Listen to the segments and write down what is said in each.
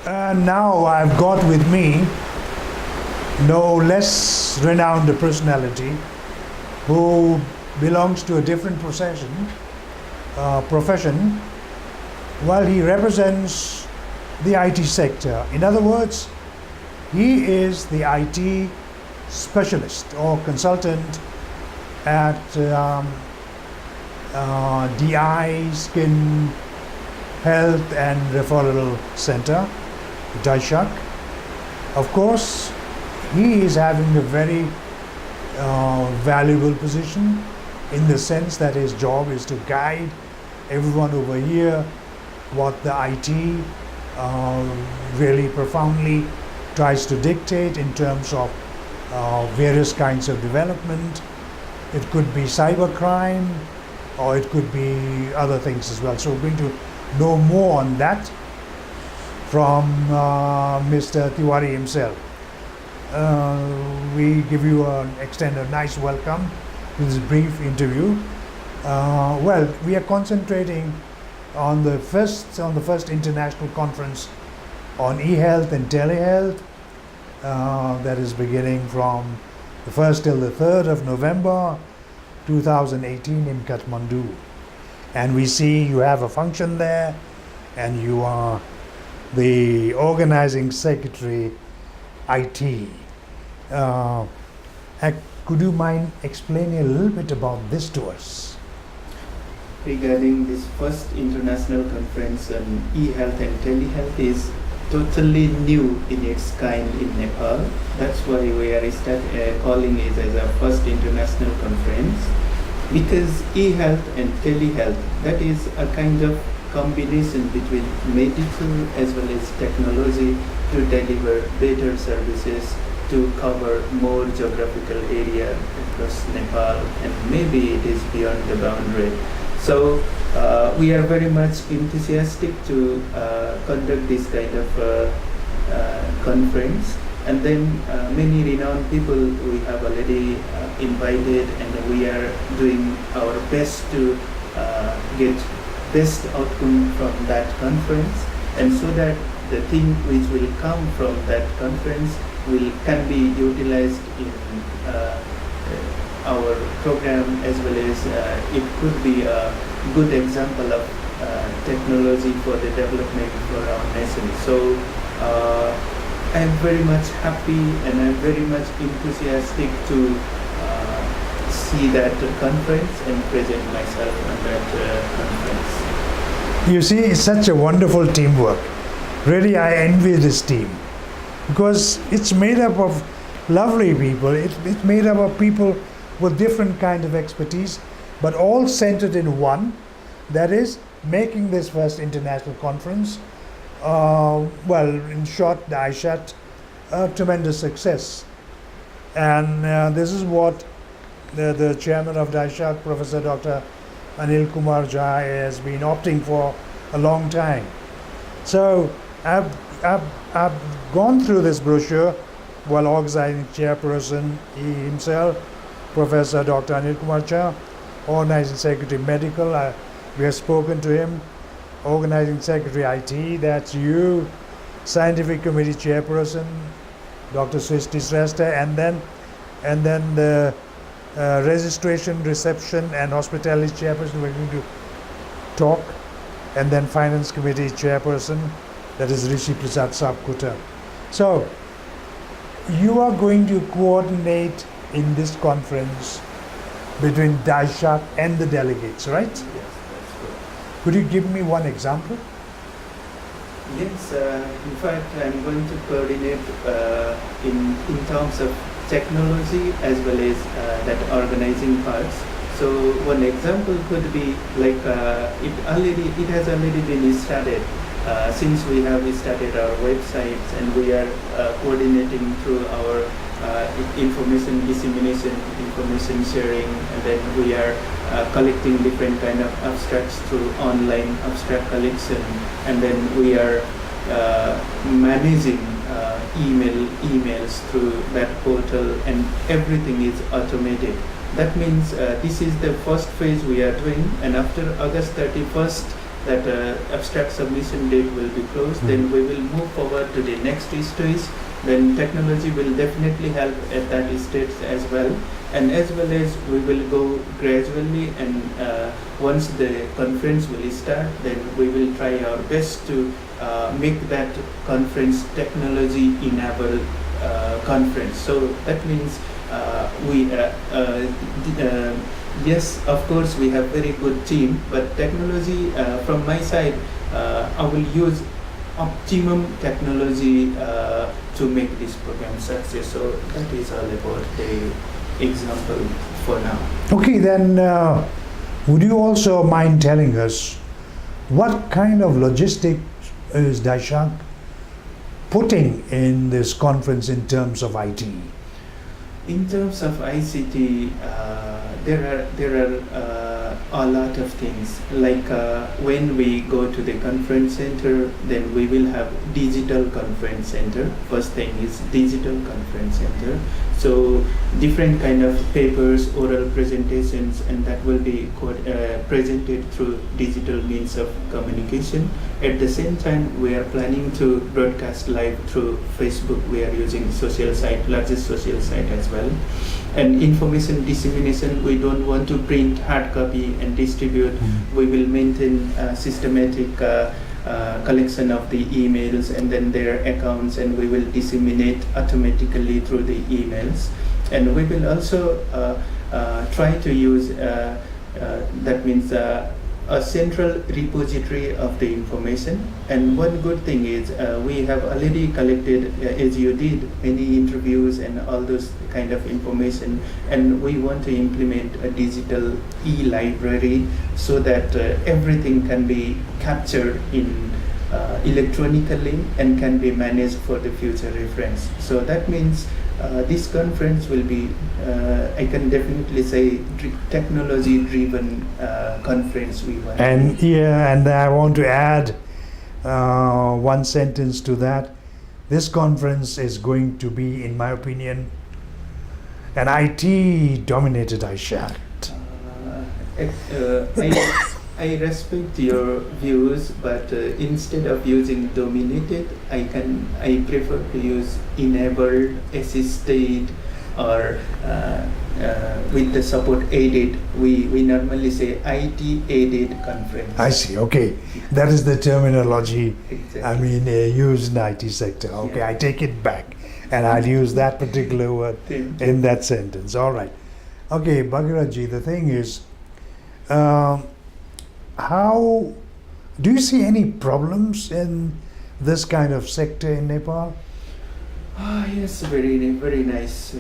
And now I've got with me no less renowned personality who belongs to a different profession. While he represents the IT sector. In other words, he is the IT specialist or consultant at DI Skin Health and Referral Center, DISHARC. Of course, he is having a very valuable position in the sense that his job is to guide everyone over here what the IT really profoundly tries to dictate in terms of various kinds of development. It could be cybercrime or it could be other things as well. So we're going to know more on that from Mr. Tiwari himself. We give you extend a nice welcome to this brief interview. Well, we are concentrating on the first international conference on e-health and telehealth that is beginning from the 1st till the 3rd of November 2018 in Kathmandu. And we see you have a function there and you are the Organizing Secretary IT. Could you mind explaining a little bit about this to us? Regarding this first international conference on e-health and telehealth is totally new in its kind in Nepal. That's why we are calling it as a first international conference, because e-health and telehealth, that is a kind of combination between medical as well as technology to deliver better services to cover more geographical area across Nepal, and maybe it is beyond the boundary. So we are very much enthusiastic to conduct this kind of conference, and then many renowned people we have already invited, and we are doing our best to get best outcome from that conference, and so that the thing which will come from that conference can be utilized in our program, as well as it could be a good example of technology for the development for our nation. So I am very much happy and I am very much enthusiastic to see that conference and present myself on that conference. You see, it's such a wonderful teamwork. Really, I envy this team because it's made up of lovely people. It's made up of people with different kind of expertise, but all centered in one, that is making this first international conference, well, in short, the ICEHAT, a tremendous success. And this is what the chairman of DISHARC, Professor Dr. Anil Kumar Jha, has been opting for a long time. So I've gone through this brochure while organizing chairperson, he himself, Professor Dr. Anil Kumar Jha, Organizing Secretary Medical, we have spoken to him, Organizing Secretary IT, that's you, Scientific Committee Chairperson, Dr. Srishti Shrestha, and then the Registration, Reception and Hospitality Chairperson, we're going to talk, and then Finance Committee Chairperson, that is Rishi Prasad Sapkota. So, you are going to coordinate in this conference between DISHARC and the delegates, right? Yes, that's true. Could you give me one example? Yes, in fact, I'm going to coordinate in terms of technology as well as that organizing parts. So one example could be like it has already been started since we have started our websites, and we are coordinating through our information dissemination, information sharing, and then we are collecting different kind of abstracts through online abstract collection, and then we are managing emails through that portal, and everything is automated. That means this is the first phase we are doing, and after August 31st that abstract submission date will be closed, then we will move forward to the next stage. Then technology will definitely help at that stage as well. And as well as we will go gradually, and once the conference will start, then we will try our best to make that conference technology enabled conference. So that means yes, of course we have very good team, but technology from my side, I will use optimum technology to make this program success. So that is all about the example for now. Okay, then would you also mind telling us what kind of logistics is DISHARC putting in this conference in terms of IT? In terms of ICT, there are a lot of things. Like when we go to the conference center, then we will have digital conference center. First thing is digital conference center. So different kind of papers, oral presentations, and that will be presented through digital means of communication. At the same time, we are planning to broadcast live through Facebook. We are using social site, largest social site as well. And information dissemination, we don't want to print hard copy and distribute. We will maintain a systematic collection of the emails and then their accounts, and we will disseminate automatically through the emails. And we will also try to use that means a central repository of the information. And one good thing is we have already collected, as you did, many interviews and all those kind of information, and we want to implement a digital e-library so that everything can be captured in electronically and can be managed for the future reference. So that means this conference will be, I can definitely say, technology-driven conference we want. And yeah, and I want to add one sentence to that. This conference is going to be, in my opinion, an IT-dominated DISHARC. I respect your views, but instead of using dominated, I prefer to use enabled, assisted, or with the support aided. We normally say IT aided conference. I see. Okay, that is the terminology. Exactly. I mean, used in IT sector. Okay, Yeah. I take it back, and I'll use that particular word in that sentence. All right. Okay, Bhagirath ji, the thing is, how do you see any problems in this kind of sector in Nepal? Yes, very nice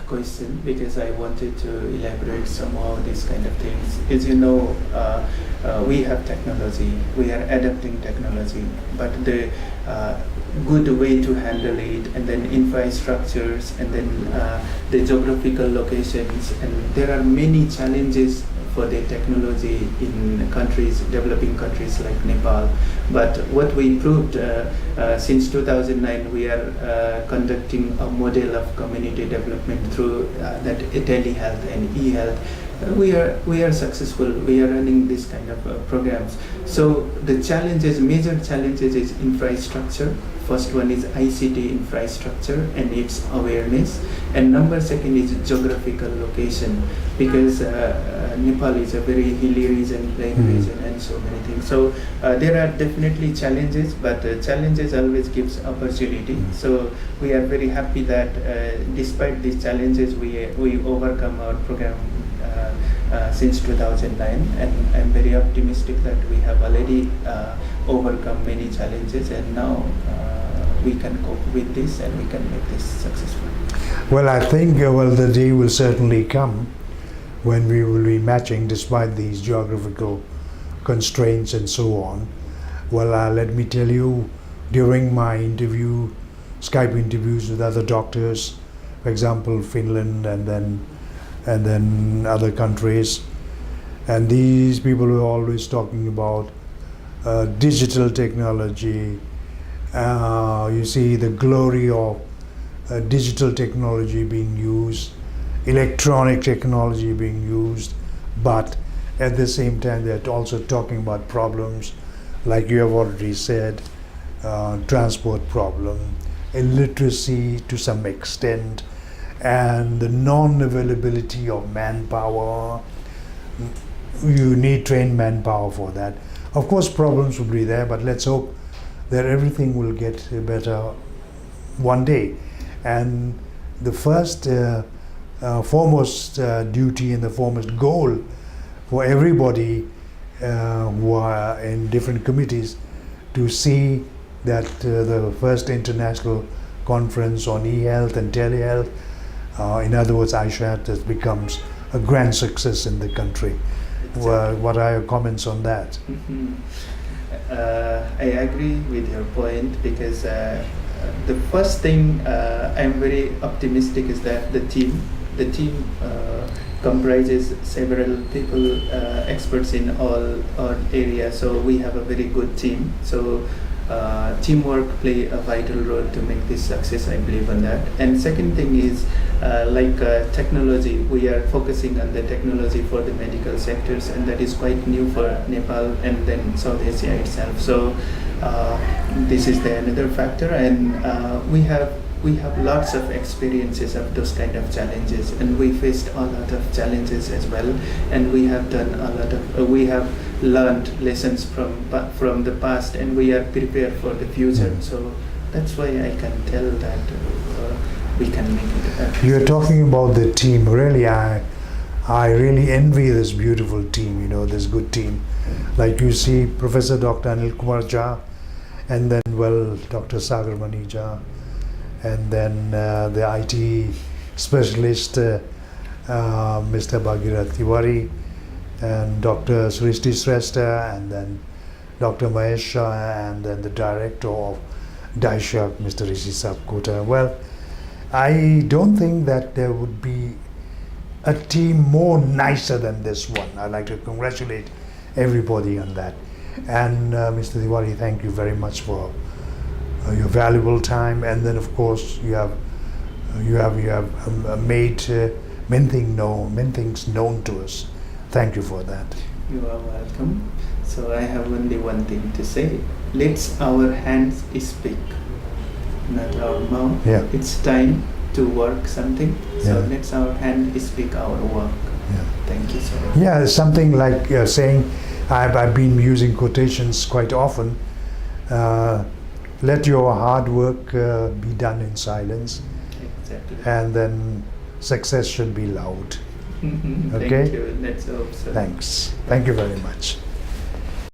question, because I wanted to elaborate somehow these kind of things. As you know, we have technology, we are adapting technology, but the good way to handle it, and then infrastructures, and then the geographical locations, and there are many challenges for the technology in countries, developing countries like Nepal. But what we proved since 2009, we are conducting a model of community development through that Tele-health and e-health. We are successful. We are running this kind of programs. So the challenges, major challenges, is infrastructure. First one is ICT infrastructure and its awareness, and number second is geographical location, because Nepal is a very hilly region, plain region, and so many things. So there are definitely challenges, but challenges always gives opportunity. So we are very happy that despite these challenges, we overcome our program since 2009, and I'm very optimistic that we have already overcome many challenges, and now we can cope with this and we can make this successful. Well, I think the day will certainly come when we will be matching despite these geographical constraints and so on. Well, let me tell you, during my Skype interviews with other doctors, for example, Finland and then other countries, and these people were always talking about digital technology. You see the glory of digital technology being used, electronic technology being used, but At the same time, they're also talking about problems, like you have already said, transport problem, illiteracy to some extent, and the non-availability of manpower. You need trained manpower for that. Of course, problems will be there, but let's hope that everything will get better one day. And the first, foremost duty and the foremost goal for everybody who are in different committees to see that the first international conference on e-health and telehealth, in other words ICEHAT, becomes a grand success in the country. Well, what are your comments on that? I agree with your point, because the first thing I'm very optimistic is that the team comprises several people, experts in all areas. So we have a very good team. So teamwork play a vital role to make this success. I believe on that. And second thing is technology. We are focusing on the technology for the medical sectors, and that is quite new for Nepal and then South Asia itself. So this is the another factor, and we have lots of experiences of those kind of challenges, and we faced a lot of challenges as well, and we have done a lot of we have learned lessons from the past, and we are prepared for the future. So that's why I can tell that we can make it. You're talking about the team. Really, I really envy this beautiful team, this good team. Like you see Professor Dr. Anil Kumar Jha, and then, well, Dr. Sagar Mani Jha, and then the IT specialist, Mr. Bhagirath Tiwari, and Dr. Srishti Shrestha, and then Dr. Mahesh Shah, and then the director of DISHARC, Mr. Rishi Sapkota. Well, I don't think that there would be a team more nicer than this one. I'd like to congratulate everybody on that. And Mr. Tiwari, thank you very much for your valuable time. And then, of course, you have made many things known to us. Thank you for that. You are welcome. So I have only one thing to say. Let our hands speak, not our mouth. Yeah. It's time to work something. So Yeah. let our hand speak our work. Yeah. Thank you so much. Yeah, something like saying, I've been using quotations quite often. Let your hard work be done in silence, Exactly. and then success should be loud. Thank Okay? you. Let's hope so. Thanks. Thank you very much.